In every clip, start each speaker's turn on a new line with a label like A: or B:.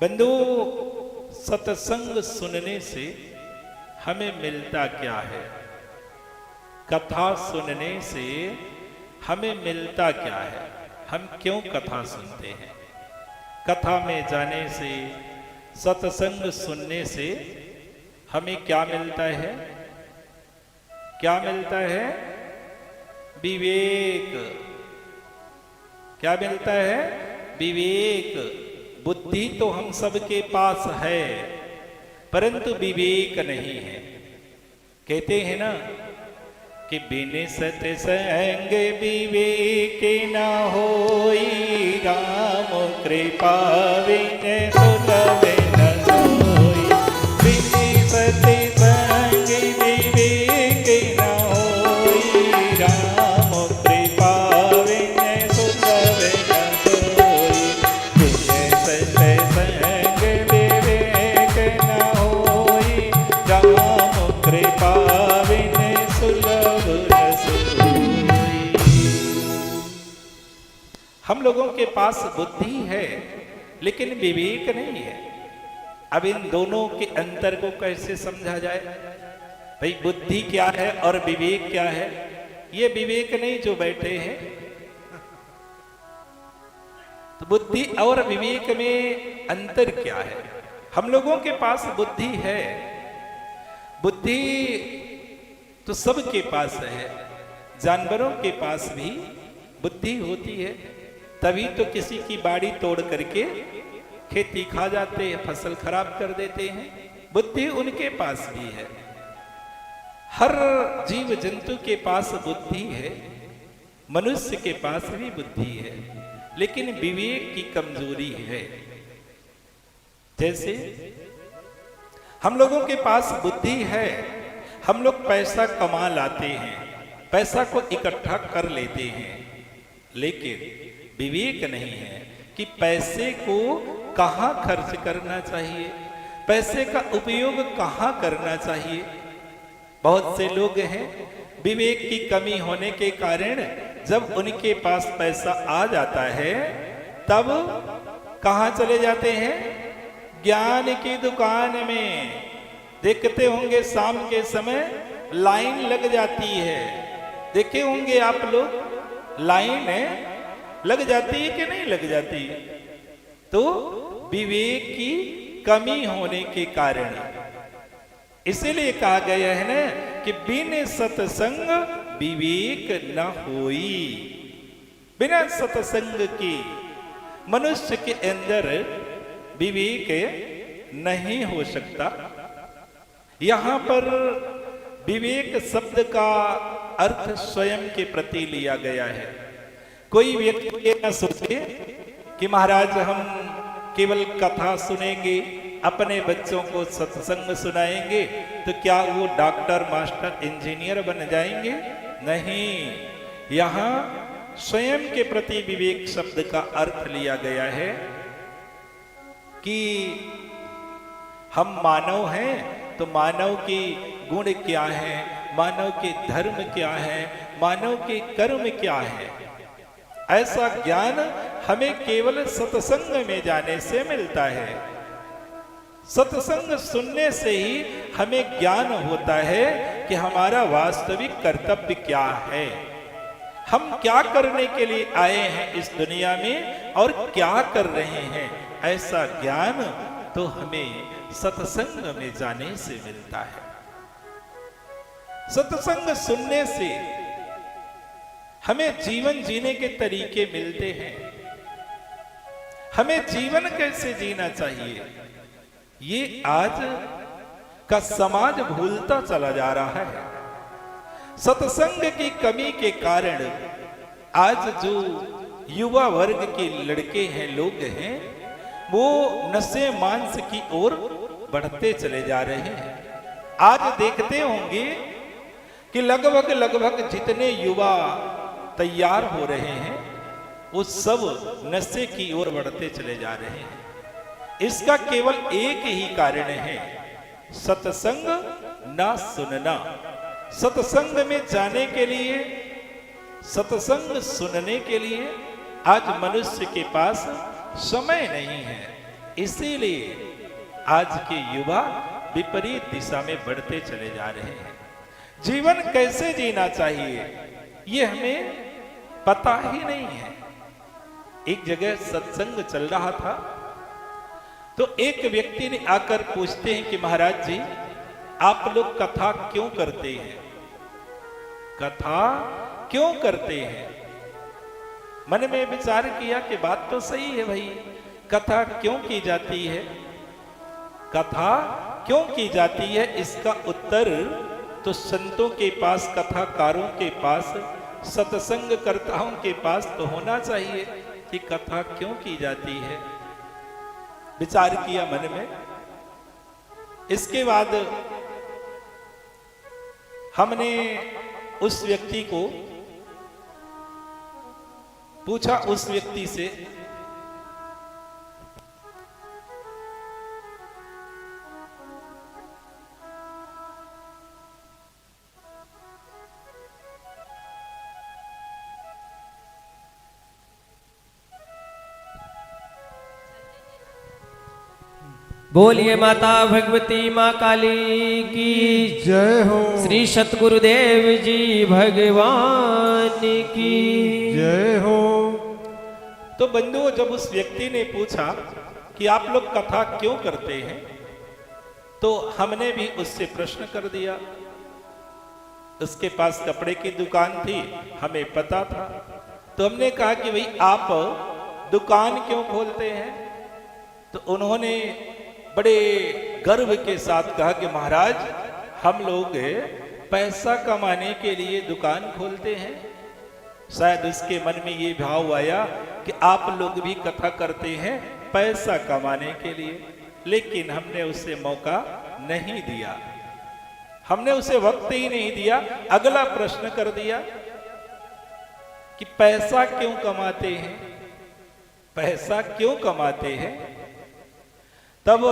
A: बंधु, सत्संग सुनने से हमें मिलता क्या है? कथा सुनने से हमें मिलता क्या है? हम क्यों कथा सुनते हैं? कथा में जाने से, सत्संग सुनने से हमें क्या मिलता है? क्या मिलता है? विवेक। क्या मिलता है? विवेक। बुद्धि तो हम सबके पास है, परंतु विवेक नहीं है। कहते हैं ना कि बिन सत्संग विवेक न होई, राम कृपा बिन सुलभ न सोई। बिन सत्संग विवेक न होई, राम कृपा बिन सुलभ न सोई। बिन सत्संग विवेक न होई, राम कृपा बिन सुलभ न सोई। हम लोगों के पास बुद्धि है लेकिन विवेक नहीं है। अब इन दोनों के अंतर को कैसे समझा जाए? भाई, बुद्धि क्या है और विवेक क्या है? ये विवेक नहीं जो बैठे हैं। तो बुद्धि और विवेक में अंतर क्या है? हम लोगों के पास बुद्धि है। बुद्धि तो सबके पास है। जानवरों के पास भी बुद्धि होती है, तभी तो किसी की बाड़ी तोड़ करके खेती खा जाते हैं, फसल खराब कर देते हैं। बुद्धि उनके पास भी है। हर जीव जंतु के पास बुद्धि है, मनुष्य के पास भी बुद्धि है, लेकिन विवेक की कमजोरी है। जैसे हम लोगों के पास बुद्धि है, हम लोग पैसा कमा लाते हैं, पैसा को इकट्ठा कर लेते हैं, लेकिन विवेक नहीं है कि पैसे को कहां खर्च करना चाहिए, पैसे का उपयोग कहां करना चाहिए। बहुत से लोग हैं, विवेक की कमी होने के कारण जब उनके पास पैसा आ जाता है तब कहां चले जाते हैं? ज्ञान की दुकान में। देखते होंगे शाम के समय लाइन लग जाती है। देखे होंगे आप लोग, लाइन लग जाती है कि नहीं लग जाती? तो विवेक की कमी होने के कारण, इसीलिए कहा गया है ना कि बिन सत्संग विवेक न होई। बिना सत्संग की मनुष्य के अंदर विवेक नहीं हो सकता। यहां पर विवेक शब्द का अर्थ स्वयं के प्रति लिया गया है। कोई व्यक्ति ये न सोचे कि महाराज हम केवल कथा सुनेंगे, अपने बच्चों को सत्संग सुनाएंगे तो क्या वो डॉक्टर, मास्टर, इंजीनियर बन जाएंगे? नहीं। यहां स्वयं के प्रति विवेक शब्द का अर्थ लिया गया है कि हम मानव हैं तो मानव की गुण क्या है, मानव के धर्म क्या है, मानव के कर्म क्या है। ऐसा ज्ञान हमें केवल सत्संग में जाने से मिलता है। सत्संग सुनने से ही हमें ज्ञान होता है कि हमारा वास्तविक कर्तव्य क्या है, हम क्या करने के लिए आए हैं इस दुनिया में और क्या कर रहे हैं। ऐसा ज्ञान तो हमें सत्संग में जाने से मिलता है। सत्संग सुनने से हमें जीवन जीने के तरीके मिलते हैं। हमें जीवन कैसे जीना चाहिए, ये आज का समाज भूलता चला जा रहा है। सत्संग की कमी के कारण आज जो युवा वर्ग के लड़के हैं, लोग हैं, वो नशे मांस की ओर बढ़ते चले जा रहे हैं। आज देखते होंगे कि लगभग जितने युवा तैयार हो रहे हैं वो सब नशे की ओर बढ़ते चले जा रहे हैं। इसका केवल एक ही कारण है, सत्संग ना सुनना। सत्संग में जाने के लिए, सत्संग सुनने के लिए आज मनुष्य के पास समय नहीं है। इसीलिए आज के युवा विपरीत दिशा में बढ़ते चले जा रहे हैं। जीवन कैसे जीना चाहिए ये हमें पता ही नहीं है। एक जगह सत्संग चल रहा था तो एक व्यक्ति ने आकर पूछते हैं कि महाराज जी आप लोग कथा क्यों करते हैं? कथा क्यों करते हैं? मन में विचार किया कि बात तो सही है भाई, कथा क्यों की जाती है? कथा क्यों की जाती है इसका उत्तर तो संतों के पास, कथाकारों के पास, सत्संग कर्ताओं के पास तो होना चाहिए कि कथा क्यों की जाती है। विचार किया मन में। इसके बाद हमने उस व्यक्ति को पूछा, उस व्यक्ति से
B: बोलिए माता भगवती माँ काली की
C: जय हो।
B: श्री सतगुरुदेव जी भगवान की
C: जय हो।
A: तो बंधुओं, जब उस व्यक्ति ने पूछा कि आप लोग कथा क्यों करते हैं तो हमने भी उससे प्रश्न कर दिया। उसके पास कपड़े की दुकान थी, हमें पता था, तो हमने कहा कि भाई आप दुकान क्यों खोलते हैं? तो उन्होंने बड़े गर्व के साथ कहा कि महाराज हम लोग पैसा कमाने के लिए दुकान खोलते हैं। शायद उसके मन में ये भाव आया कि आप लोग भी कथा करते हैं पैसा कमाने के लिए, लेकिन हमने उसे मौका नहीं दिया, हमने उसे वक्त ही नहीं दिया। अगला प्रश्न कर दिया कि पैसा क्यों कमाते हैं? पैसा क्यों कमाते हैं? तब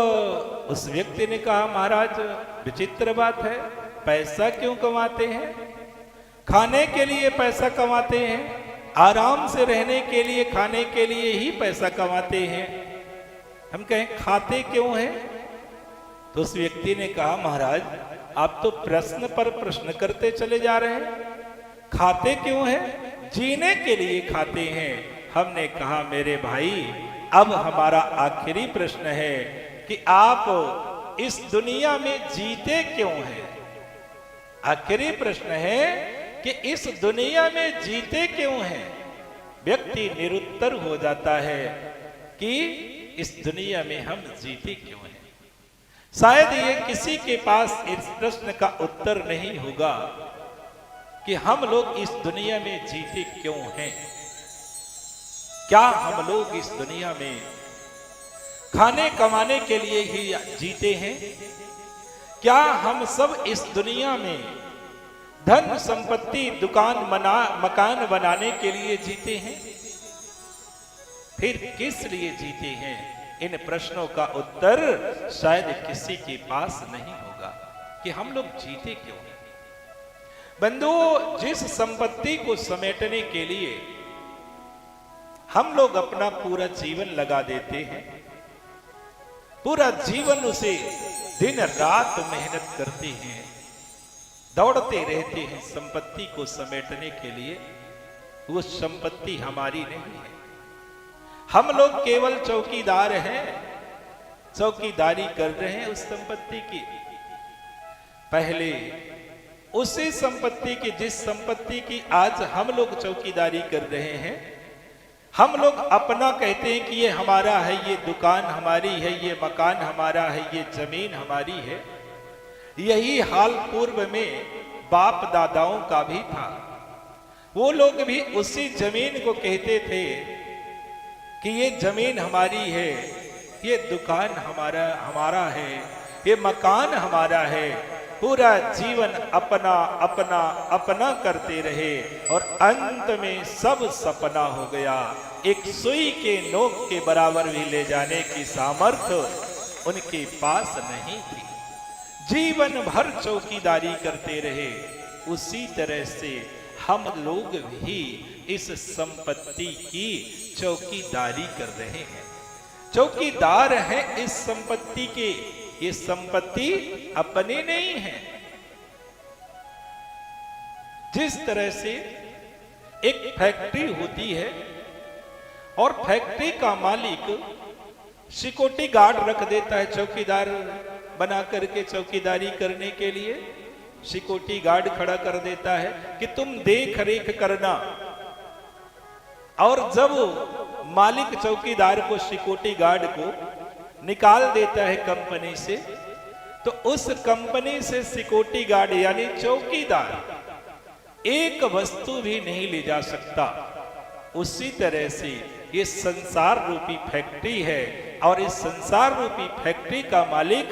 A: उस व्यक्ति ने कहा महाराज विचित्र बात है, पैसा क्यों कमाते हैं? खाने के लिए पैसा कमाते हैं, आराम से रहने के लिए, खाने के लिए ही पैसा कमाते हैं। हम कहें खाते क्यों हैं? तो उस व्यक्ति ने कहा महाराज आप तो प्रश्न पर प्रश्न करते चले जा रहे हैं। खाते क्यों हैं? जीने के लिए खाते हैं। हमने कहा मेरे भाई अब हमारा आखिरी प्रश्न है कि आप इस दुनिया में जीते क्यों हैं? आखिरी प्रश्न है कि इस दुनिया में जीते क्यों हैं? व्यक्ति निरुत्तर हो जाता है कि इस दुनिया में हम जीते क्यों हैं। शायद ये किसी के पास इस प्रश्न का उत्तर नहीं होगा कि हम लोग इस दुनिया में जीते क्यों हैं। क्या हम लोग इस दुनिया में खाने कमाने के लिए ही जीते हैं? क्या हम सब इस दुनिया में धन संपत्ति, मकान बनाने के लिए जीते हैं? फिर किस लिए जीते हैं? इन प्रश्नों का उत्तर शायद किसी के पास नहीं होगा कि हम लोग जीते क्यों हैं। बंधुओं, जिस संपत्ति को समेटने के लिए हम लोग अपना पूरा जीवन लगा देते हैं, पूरा जीवन उसे दिन रात मेहनत करते हैं, दौड़ते रहते हैं संपत्ति को समेटने के लिए, वो संपत्ति हमारी नहीं है। हम लोग केवल चौकीदार हैं, चौकीदारी कर रहे हैं उस संपत्ति की। पहले उसी संपत्ति की, जिस संपत्ति की आज हम लोग चौकीदारी कर रहे हैं, हम लोग अपना कहते हैं कि ये हमारा है, ये दुकान हमारी है, ये मकान हमारा है, ये जमीन हमारी है। यही हाल पूर्व में बाप दादाओं का भी था। वो लोग भी उसी जमीन को कहते थे कि ये जमीन हमारी है, ये दुकान हमारा है, ये मकान हमारा है। पूरा जीवन अपना अपना अपना करते रहे और अंत में सब सपना हो गया। एक सुई के नोक के बराबर भी ले जाने की सामर्थ्य उनके पास नहीं थी। जीवन भर चौकीदारी करते रहे। उसी तरह से हम लोग भी इस संपत्ति की चौकीदारी कर रहे हैं। चौकीदार हैं इस संपत्ति के, ये संपत्ति अपनी नहीं है। जिस तरह से एक फैक्ट्री होती है और फैक्ट्री का मालिक सिक्योरिटी गार्ड रख देता है, चौकीदार बना करके चौकीदारी करने के लिए सिक्योरिटी गार्ड खड़ा कर देता है कि तुम देख रेख करना। और जब मालिक चौकीदार को, सिक्योरिटी गार्ड को निकाल देता है कंपनी से, तो उस कंपनी से सिक्योरिटी गार्ड यानी चौकीदार एक वस्तु भी नहीं ले जा सकता। उसी तरह से ये संसार रूपी फैक्ट्री है और इस संसार रूपी फैक्ट्री का मालिक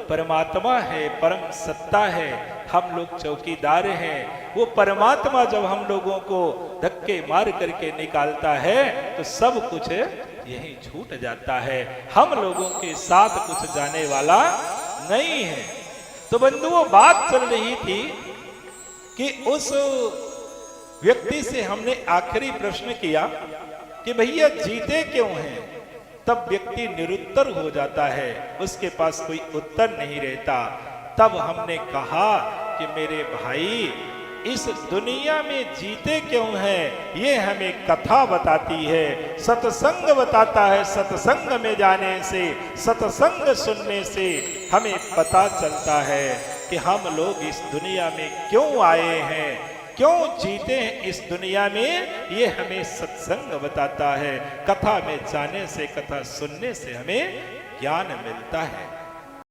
A: परमात्मा है, परम सत्ता है। हम लोग चौकीदार हैं। वो परमात्मा जब हम लोगों को धक्के मार करके निकालता है तो सब कुछ यही छूट जाता है। हम लोगों के साथ कुछ जाने वाला नहीं है। तो बंधुओं, बात चल रही थी कि उस व्यक्ति से हमने आखिरी प्रश्न किया कि भैया जीते क्यों हैं? तब व्यक्ति निरुत्तर हो जाता है, उसके पास कोई उत्तर नहीं रहता। तब हमने कहा कि मेरे भाई, इस दुनिया में जीते क्यों हैं ये हमें कथा बताती है, सत्संग बताता है। सत्संग में जाने से, सत्संग सुनने से हमें पता चलता है कि हम लोग इस दुनिया में क्यों आए हैं, क्यों जीते हैं इस दुनिया में, ये हमें सत्संग बताता है। कथा में जाने से, कथा सुनने से हमें ज्ञान मिलता है।